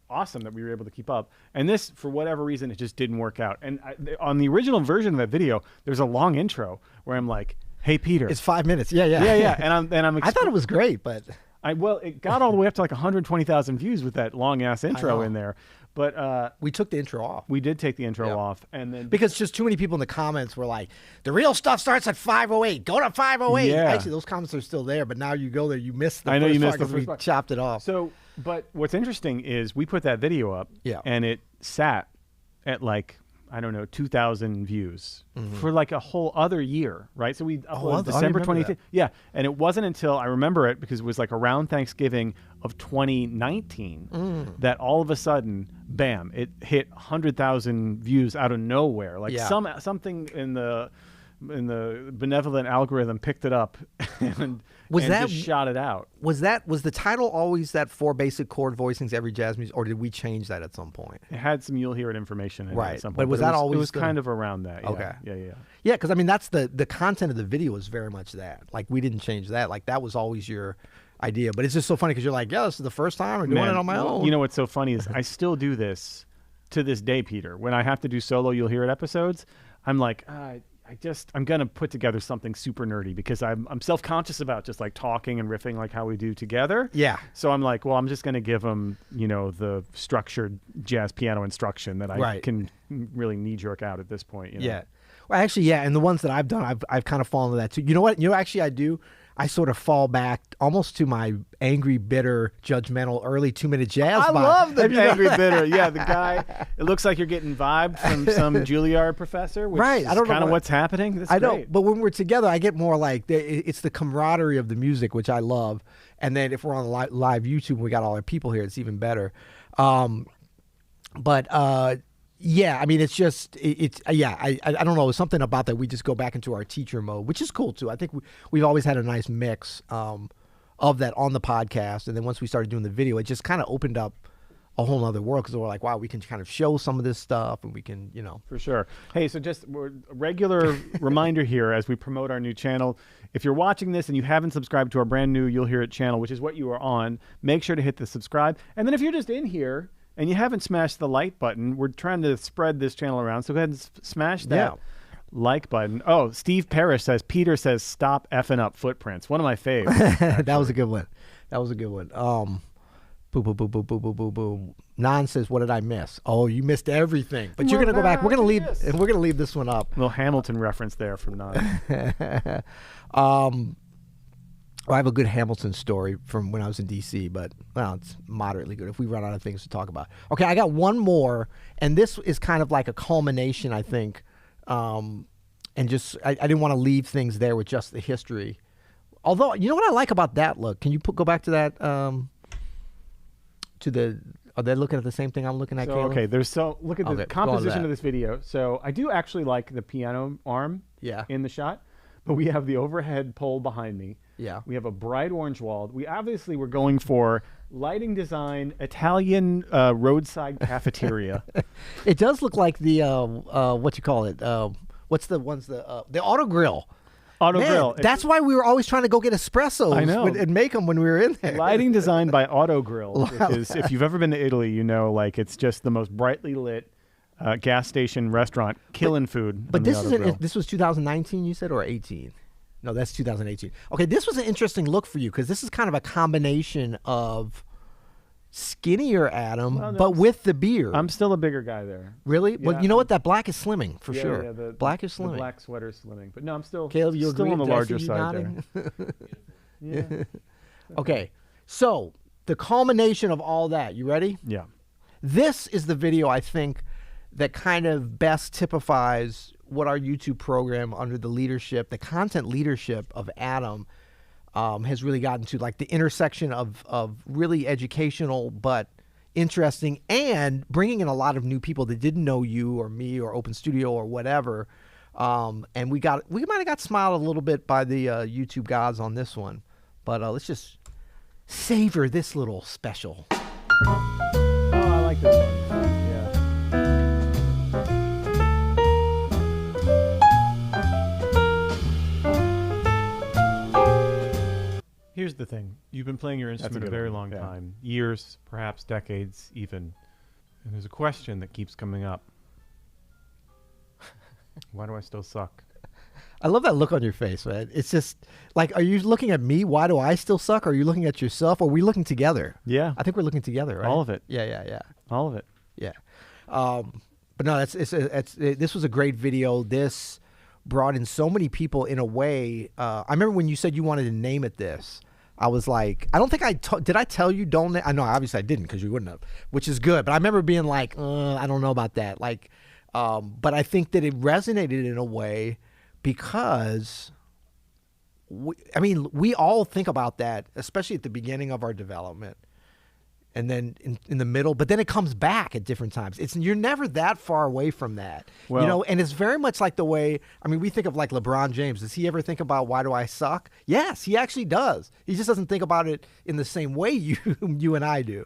awesome that we were able to keep up. And this, for whatever reason, it just didn't work out. And on the original version of that video, there's a long intro where I'm like, "Hey, Peter." It's 5 minutes. Yeah. yeah. And I'm I thought it was great, but Well, it got all the way up to like 120,000 views with that long ass intro in there. But we took the intro off. we did take the intro off, and then Because just too many people in the comments were like, the real stuff starts at 508. Go to 508. Yeah. Actually, those comments are still there, but now you go there, you missed the I know first you part missed the 'cause first we part. chopped it off. So, but what's interesting is we put that video up, and it sat at like, I don't know, 2,000 views for like a whole other year, right? So we uploaded December 2018. Yeah, and it wasn't until I remember it because it was like around Thanksgiving of 2019 that all of a sudden, bam, it hit 100,000 views out of nowhere. Like something in the benevolent algorithm picked it up and just shot it out. Was the title always that 4 basic chord voicings every jazz music, or did we change that at some point? It had some you'll hear it information in it at some point. But was that always it was kind of around that. Yeah. Okay. Yeah. Because I mean that's the content of the video was very much that. Like we didn't change that. Like that was always your idea. But it's just so funny because you're like, yeah, this is the first time I'm doing it on my own. You know what's so funny is I still do this to this day, Peter. When I have to do solo you'll hear it episodes, I'm like, I'm going to put together something super nerdy because I'm self-conscious about just like talking and riffing like how we do together. Yeah. So I'm like, well, I'm just going to give them, the structured jazz piano instruction that I can really knee-jerk out at this point. Yeah. Well, actually, and the ones that I've done, I've kind of fallen to that too. You know what? Actually, I do. I sort of fall back almost to my angry, bitter, judgmental, early 2-minute jazz. I love the angry, bitter. Yeah, the guy. It looks like you're getting vibed from some Juilliard professor. Which right. Is I don't know kind of what's happening. That's I great. know, but when we're together, I get more like it's the camaraderie of the music, which I love. And then if we're on live YouTube, and we got all our people here, it's even better. Yeah, I mean, it's just, I don't know, something about that. We just go back into our teacher mode, which is cool too. I think we've always had a nice mix of that on the podcast. And then once we started doing the video, it just kind of opened up a whole other world because we're like, wow, we can kind of show some of this stuff and we can, For sure. Hey, so just a regular reminder here as we promote our new channel. If you're watching this and you haven't subscribed to our brand new You'll Hear It channel, which is what you are on, make sure to hit the subscribe. And then if you're just in here, and you haven't smashed the like button, we're trying to spread this channel around. So go ahead and smash that like button. Oh, Steve Parrish says, Peter says, stop effing up footprints. One of my faves. That was a good one. Boom, boom, boom, boom, boom, boom, boom, boom. Nan says, what did I miss? Oh, you missed everything. But you're going to go back. We're going to leave this one up. A little Hamilton reference there from Nan. I have a good Hamilton story from when I was in D.C., but, well, it's moderately good if we run out of things to talk about. Okay, I got one more, and this is kind of like a culmination, I think, and just I didn't want to leave things there with just the history. Although, you know what I like about that look? Can you go back to that, are they looking at the same thing I'm looking at, Caleb? Okay, look at the composition of this video. So I do actually like the piano arm in the shot, but we have the overhead pole behind me. Yeah. We have a bright orange wall. We obviously were going for lighting design, Italian roadside cafeteria. It does look like the what you call it? What's the ones the auto grill? Grill. That's why we were always trying to go get espressos. I know. And make them when we were in there. Lighting designed by Auto Grill, which is, if you've ever been to Italy, you know, like it's just the most brightly lit gas station restaurant, killing food. But this was 2019, you said, or 18? No, that's 2018. Okay, this was an interesting look for you because this is kind of a combination of skinnier Adam, but with the beard. I'm still a bigger guy there. Really? Yeah. Well, you know what? That black is slimming for sure. Yeah, the black is slimming. The black sweater is slimming. But no, I'm still, Caleb, you still agree? on the Did I larger see you side nodding? there. Yeah. Okay, so the culmination of all that. You ready? Yeah. This is the video I think that kind of best typifies what our YouTube program under the leadership, the content leadership of Adam has really gotten to, like the intersection of really educational but interesting and bringing in a lot of new people that didn't know you or me or Open Studio or whatever. And we might have got smiled a little bit by the YouTube gods on this one, but let's just savor this little special. Oh, I like this one. Yeah. Here's the thing. You've been playing your instrument a very long time. Years, perhaps decades even. And there's a question that keeps coming up. Why do I still suck? I love that look on your face, man. It's just like, are you looking at me? Why do I still suck? Or are you looking at yourself? Or are we looking together? Yeah. I think we're looking together, right? All of it. Yeah. All of it. Yeah. But no, this was a great video. This brought in so many people in a way. I remember when you said you wanted to name it this. I was like, I don't think did I tell you don't? I know, obviously I didn't because you wouldn't have, which is good. But I remember being like, I don't know about that. Like, but I think that it resonated in a way because, we all think about that, especially at the beginning of our development. And then in the middle, but then it comes back at different times. You're never that far away from that, well, and it's very much like the way, we think of like LeBron James. Does he ever think about why do I suck? Yes, he actually does. He just doesn't think about it in the same way you and I do.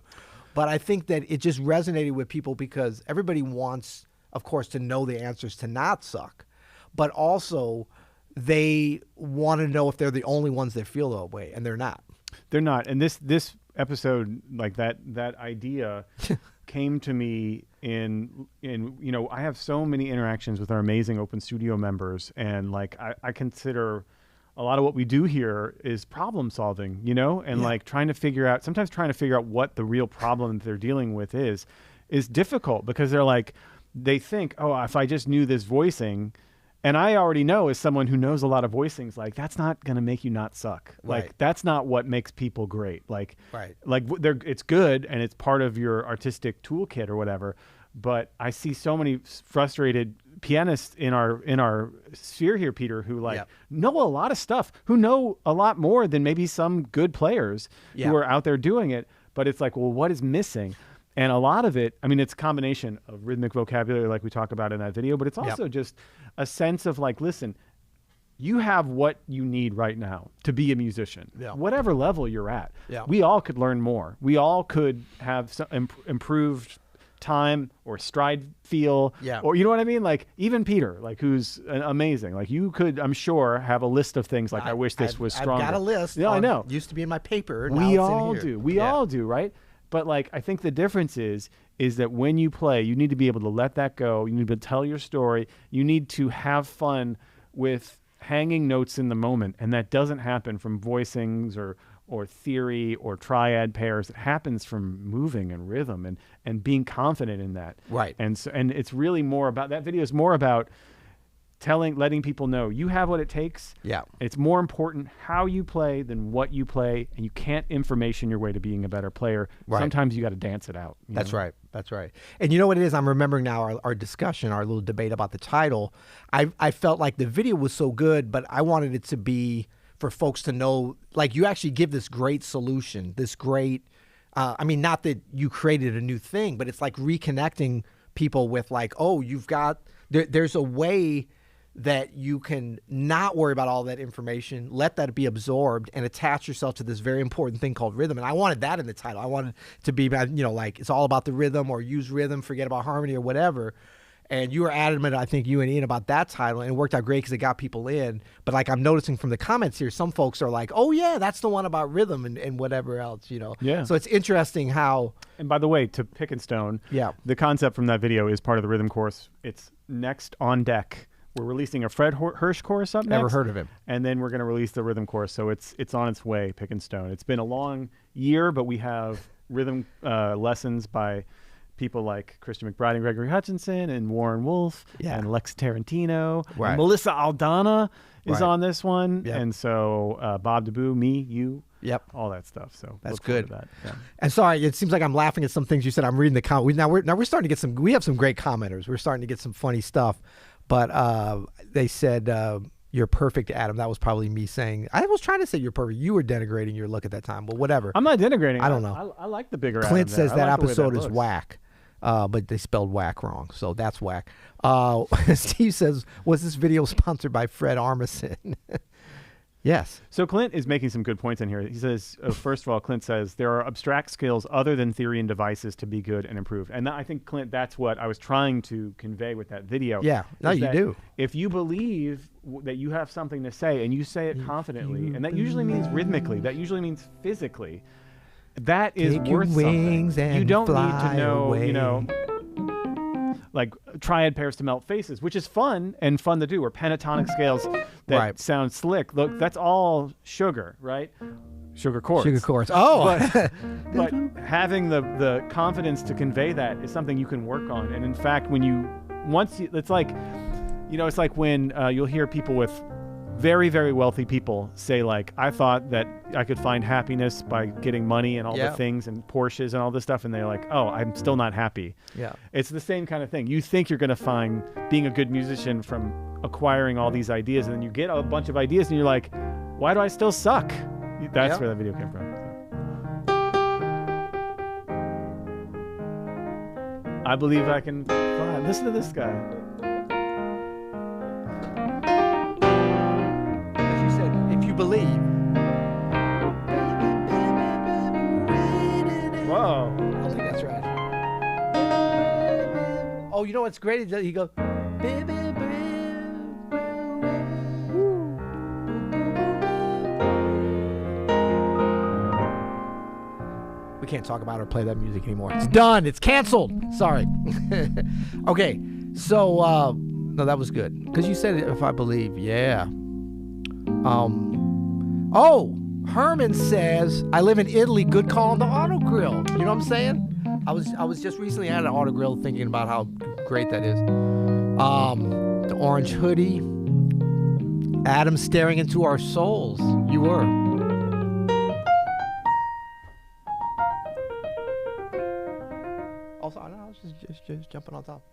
But I think that it just resonated with people because everybody wants, of course, to know the answers to not suck, but also they want to know if they're the only ones that feel that way, and they're not. They're not. And this episode, like that idea came to me in I have so many interactions with our amazing Open Studio members, and like I consider a lot of what we do here is problem solving, and like trying to figure out what the real problem that they're dealing with is difficult, because they think, oh, if I just knew this voicing. And I already know, as someone who knows a lot of voicings, like that's not going to make you not suck. Right. Like that's not what makes people great. Right. It's good and it's part of your artistic toolkit or whatever. But I see so many frustrated pianists in our sphere here, Peter, who know a lot of stuff, who know a lot more than maybe some good players who are out there doing it. But it's like, well, what is missing? And a lot of it, it's a combination of rhythmic vocabulary like we talk about in that video, but it's also just a sense of like, listen, you have what you need right now to be a musician, whatever level you're at. Yeah. We all could learn more. We all could have some improved time or stride feel, or you know what I mean? Like even Peter, like who's amazing. Like you could, I'm sure, have a list of things like I wish this was stronger. I've got a list. Yeah, I know. Used to be in my paper. We all do. We all do, right? But like, I think the difference is that when you play, you need to be able to let that go. You need to tell your story. You need to have fun with hanging notes in the moment. And that doesn't happen from voicings or theory or triad pairs. It happens from moving and rhythm and being confident in that. Right. And it's really more about, that video is more about letting people know you have what it takes. Yeah. It's more important how you play than what you play, and you can't information your way to being a better player. Right. Sometimes you got to dance it out. That's right. That's right. And you know what it is? I'm remembering now our discussion, our little debate about the title. I felt like the video was so good, but I wanted it to be for folks to know, like you actually give this great solution, this great, not that you created a new thing, but it's like reconnecting people with like, oh, there's a way that you can not worry about all that information, let that be absorbed, and attach yourself to this very important thing called rhythm. And I wanted that in the title. I wanted to be, like it's all about the rhythm, or use rhythm, forget about harmony or whatever. And you were adamant, I think, you and Ian, about that title, and it worked out great because it got people in. But like I'm noticing from the comments here, some folks are like, oh yeah, that's the one about rhythm and whatever else, Yeah. So it's interesting how. And by the way, to Pick and Stone, the concept from that video is part of the rhythm course. It's next on deck. We're releasing a Fred Hirsch course up next. Never heard of him. And then we're going to release the rhythm course. So it's on its way, Pick and Stone. It's been a long year, but we have rhythm lessons by people like Christian McBride and Gregory Hutchinson and Warren Wolf and Lex Tarantino. Right. Melissa Aldana is on this one. Yep. And so Bob DeBoo, me, you. Yep. All that stuff. So that's good. That. Yeah. And sorry, it seems like I'm laughing at some things you said. I'm reading the comment. Now we're starting to get we have some great commenters. We're starting to get some funny stuff. But they said, you're perfect, Adam. That was probably me saying, I was trying to say you're perfect. You were denigrating your look at that time. Well, whatever. I'm not denigrating. I don't know. I like the bigger Clint Adam says there. that episode is whack. But they spelled whack wrong. So that's whack. Steve says, was this video sponsored by Fred Armisen? Yes. So Clint is making some good points in here. He says, first of all, Clint says, there are abstract skills other than theory and devices to be good and improved. And I think, Clint, that's what I was trying to convey with that video. Yeah. No, you do. If you believe that you have something to say and you say it confidently, and that usually means rhythmically, that usually means physically, that is worth something. You don't need to know, like triad pairs to melt faces, which is fun to do, or pentatonic scales that sound slick. Look, that's all sugar, right? Sugar chords. Sugar chords. Oh, but having the confidence to convey that is something you can work on. And in fact, it's like when you'll hear people with very, very wealthy people say, like, I thought that I could find happiness by getting money and all the things and Porsches and all this stuff, and they're like, oh, I'm still not happy. Yeah. It's the same kind of thing. You think you're going to find being a good musician from acquiring all these ideas, and then you get a bunch of ideas and you're like, why do I still suck? That's where the video came from. So. I believe I can fly. Listen to this guy. As you said, if you believe. Whoa. I don't think that's right. Oh, you know what's great? He goes, baby. We can't talk about or play that music anymore. It's done. It's canceled. Sorry. Okay. So, no, that was good. Because you said if I believe. Yeah. Oh, Herman says, I live in Italy. Good call on the auto grill. You know what I'm saying? I was just recently at an auto grill thinking about how great that is. The orange hoodie. Adam staring into our souls. You were. Also, I was just jumping on top.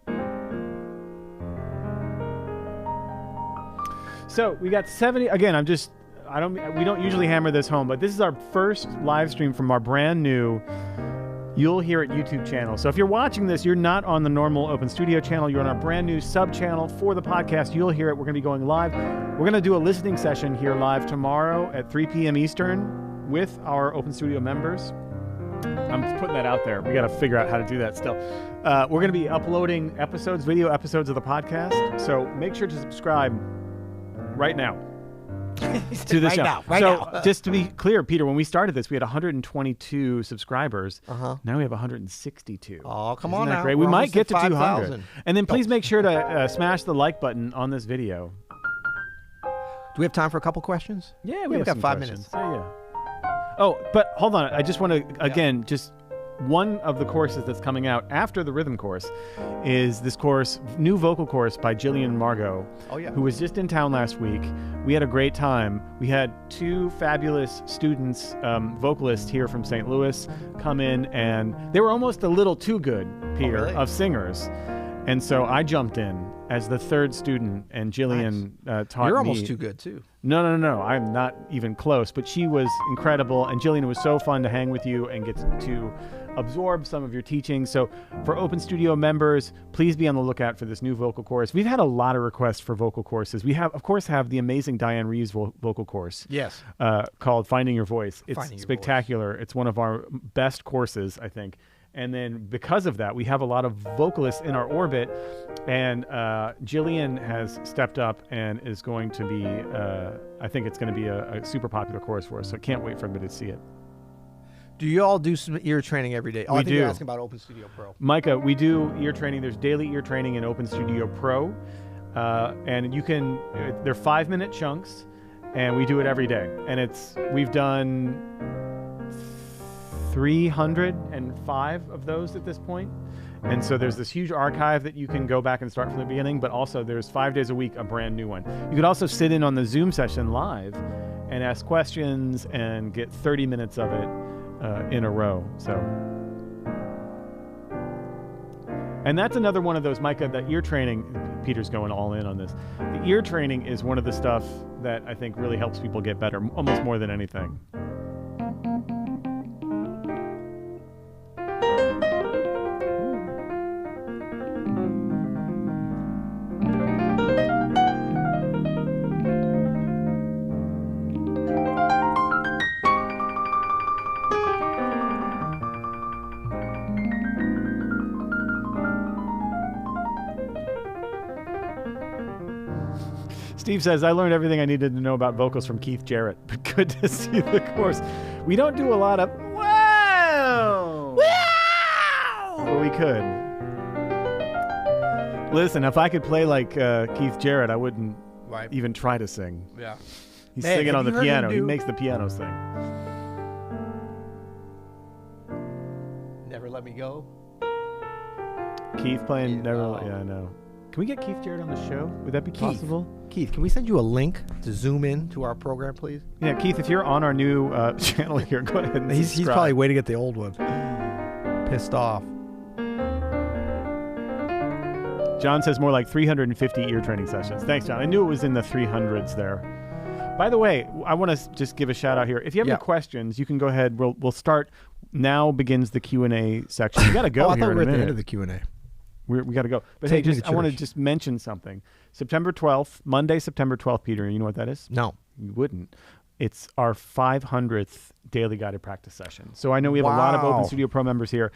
So we got 70. Again, we don't usually hammer this home, but this is our first live stream from our brand new You'll Hear It YouTube channel. So if you're watching this, you're not on the normal Open Studio channel. You're on our brand new sub channel for the podcast. You'll Hear It. We're going to be going live. We're going to do a listening session here live tomorrow at 3 p.m. Eastern with our Open Studio members. I'm putting that out there. We got to figure out how to do that still. We're going to be uploading video episodes of the podcast. So make sure to subscribe right now to this channel. Right now. Just to be clear, Peter, when we started this, we had 122 subscribers. Now we have 162. Oh, come Isn't on that now. great? We We're might almost get to at 200. 5,000. And then please make sure to smash the like button on this video. Do we have time for a couple questions? Yeah, we've got some 5 questions. minutes. Yeah. Oh, but hold on. I just want to, again, just one of the courses that's coming out after the rhythm course is this course, new vocal course by Jillian Margot, who was just in town last week. We had a great time. We had two fabulous students, vocalists here from St. Louis come in, and they were almost a little too good, Peter, of singers. And so I jumped in as the third student, and Jillian taught me. You're almost too good, too. No. I'm not even close, but she was incredible. And Jillian, it was so fun to hang with you and get to absorb some of your teaching. So for Open Studio members, please be on the lookout for this new vocal course. We've had a lot of requests for vocal courses. We have the amazing Diane Reeves vocal course. Yes. Called Finding Your Voice. It's Finding Your spectacular. It's one of our best courses, I think. And then because of that, we have a lot of vocalists in our orbit, and Jillian has stepped up and is going to be, I think it's going to be a super popular course for us, so I can't wait for everybody to see it. Do you all do some ear training every day? Oh, I think you're asking about Open Studio Pro. Micah, we do ear training. There's daily ear training in Open Studio Pro, and you can, they're 5-minute chunks, and we do it every day. And we've done 305 of those at this point. And so there's this huge archive that you can go back and start from the beginning, but also there's 5 days a week, a brand new one. You could also sit in on the Zoom session live and ask questions and get 30 minutes of it in a row. So, and that's another one of those, Micah, that ear training, Peter's going all in on this. The ear training is one of the stuff that I think really helps people get better, almost more than anything. Steve says, I learned everything I needed to know about vocals from Keith Jarrett, but good to see the course. We don't do a lot of, wow! But we could. Listen, if I could play like Keith Jarrett, I wouldn't Right. even try to sing. Yeah. He's Man, singing have on the you heard him piano. He do- makes the piano sing. Never Let Me Go. Keith playing Yeah, Never. no. Yeah, I know. Can we get Keith Jarrett on the show? Would that be Keith. possible? Keith, can we send you a link to zoom in to our program, please? Yeah, Keith, if you're on our new channel here, go ahead and He's subscribe. probably waiting at the old one. Pissed off. John says more like 350 ear training sessions. Thanks, John. I knew it was in the 300s there. By the way, I want to just give a shout out here. If you have Yeah. any questions, you can go ahead. We'll start. Now begins the Q&A section. We got to go Oh, I here thought in we a were at the end minute. of the Q&A. We got to go. But Take hey, me just to I want to church. just mention something. September 12th, Monday, September 12th, Peter. You know what that is? No. You wouldn't. It's our 500th daily guided practice session. So I know we have a lot of Open Wow. Studio Pro members here.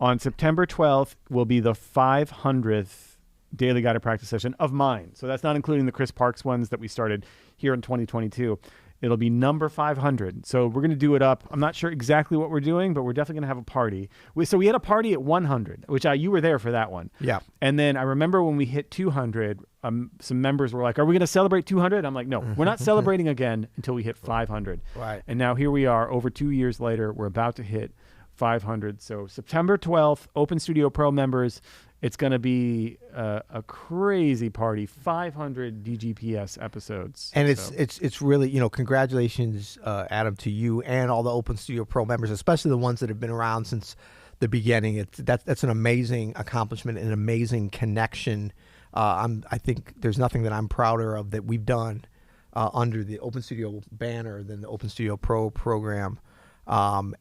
On September 12th will be the 500th daily guided practice session of mine. So that's not including the Chris Parks ones that we started here in 2022. It'll be number 500. So we're going to do it up. I'm not sure exactly what we're doing, but we're definitely going to have a party. So we had a party at 100, which you were there for that one. Yeah. And then I remember when we hit 200, some members were like, are we going to celebrate 200? I'm like, no, we're not celebrating again until we hit 500. Right. And now here we are over 2 years later. We're about to hit 500. So September 12th, Open Studio Pro members, it's going to be a crazy party. 500 DGPS episodes. And So- it's really, congratulations, Adam, to you and all the Open Studio Pro members, especially the ones that have been around since the beginning. That's an amazing accomplishment, an amazing connection. I think there's nothing that I'm prouder of that we've done under the Open Studio banner than the Open Studio Pro program.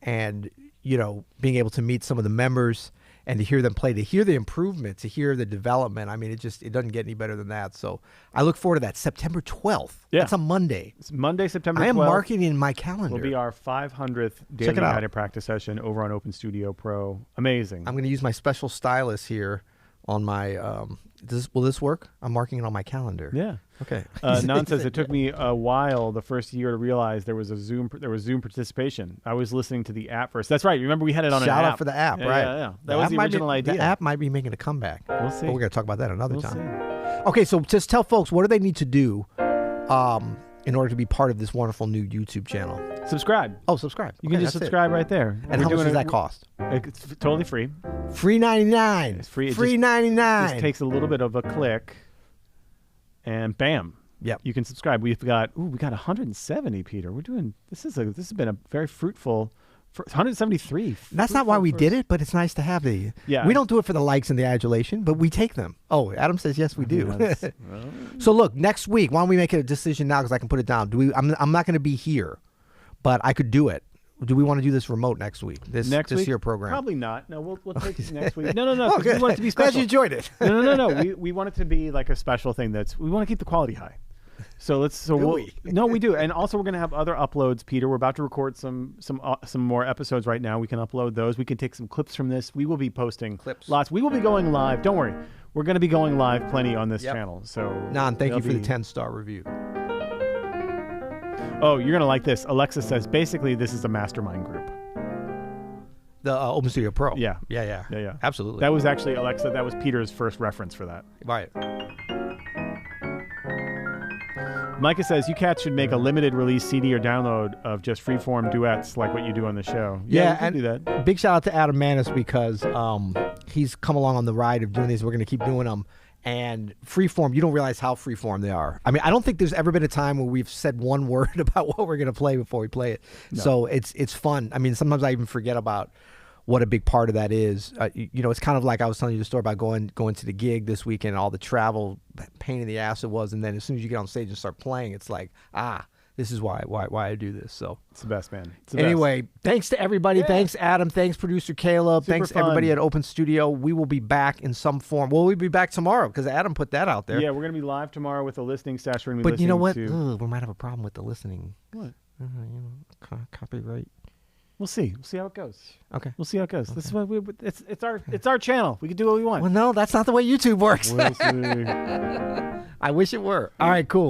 And being able to meet some of the members and to hear them play, to hear the improvement, to hear the development. I mean, it doesn't get any better than that. So I look forward to that. September 12th. Yeah. That's a Monday. It's Monday, September 12th. I am marking in my calendar. Will be our 500th Check daily it out. guided practice session over on Open Studio Pro. Amazing. I'm going to use my special stylus here on my. Will this work? I'm marking it on my calendar. Yeah. Okay. Nan says it took me a while the first year to realize there was Zoom participation. I was listening to the app first. That's right. Remember we had it on an app. Shout out for the app, Yeah, right? Yeah, yeah. The That was app the might be- original idea. The app might be making a comeback. We'll see. But we're going to talk about that another We'll time. Okay, so just tell folks, what do they need to do in order to be part of this wonderful new YouTube channel? Subscribe. Oh, subscribe. You Okay, can just that's it. subscribe right there. And how much does that cost? It's totally free. Free 99. It's free. It Free just- 99. Just takes a little bit of a click, and bam. Yep. You can subscribe. We got 170, Peter. This has been a very fruitful 173. That's not why we did it, but it's nice to have the. Yeah. We don't do it for the likes and the adulation, but we take them. Oh, Adam says yes, we do. Yes. So look, next week, why don't we make a decision now because I can put it down. I'm not going to be here, but I could do it. Do we want to do this remote next week? This week? year program? Probably not. No, we'll take it next week. No. 'cause Okay. We want it to be Glad special. you enjoyed it. No. We want it to be like a special thing. We want to keep the quality high. So we? No, we do. And also we're going to have other uploads, Peter. We're about to record some more episodes right now. We can upload those. We can take some clips from this. We will be posting Clips. lots. We will be going live. Don't worry. We're going to be going live plenty on this Yep. channel. So Nan, thank you for the there'll be- 10-star review. Oh, you're going to like this. Alexa says basically this is a mastermind group. The Open Studio Pro. Yeah. Yeah. Absolutely. That was actually Alexa. That was Peter's first reference for that. right. Micah says you cats should make a limited release CD or download of just freeform duets like what you do on the show. Yeah, we can and do that. big shout out to Adam Maness because he's come along on the ride of doing these. We're going to keep doing them. And freeform, you don't realize how freeform they are. I mean, I don't think there's ever been a time where we've said one word about what we're going to play before we play it. No. So it's fun. I mean, sometimes I even forget about what a big part of that is. It's kind of like I was telling you the story about going to the gig this weekend, all the travel, pain in the ass it was, and then as soon as you get on stage and start playing, it's like, this is why I do this. So It's the best, man. It's the best. anyway, thanks to everybody. Yeah. Thanks, Adam. Thanks, producer Caleb. Super Thanks, fun. everybody at Open Studio. We will be back in some form. Well, we'll be back tomorrow because Adam put that out there. Yeah, we're going to be live tomorrow with a listening stash. We're going to be But you know what? listening Ugh, we might have a problem with the listening. What? Copyright. We'll see. We'll see how it goes. Okay. We'll see how it goes. This is what it's our channel. We can do what we want. Well, no, that's not the way YouTube works. We'll see. I wish it were. All right, cool.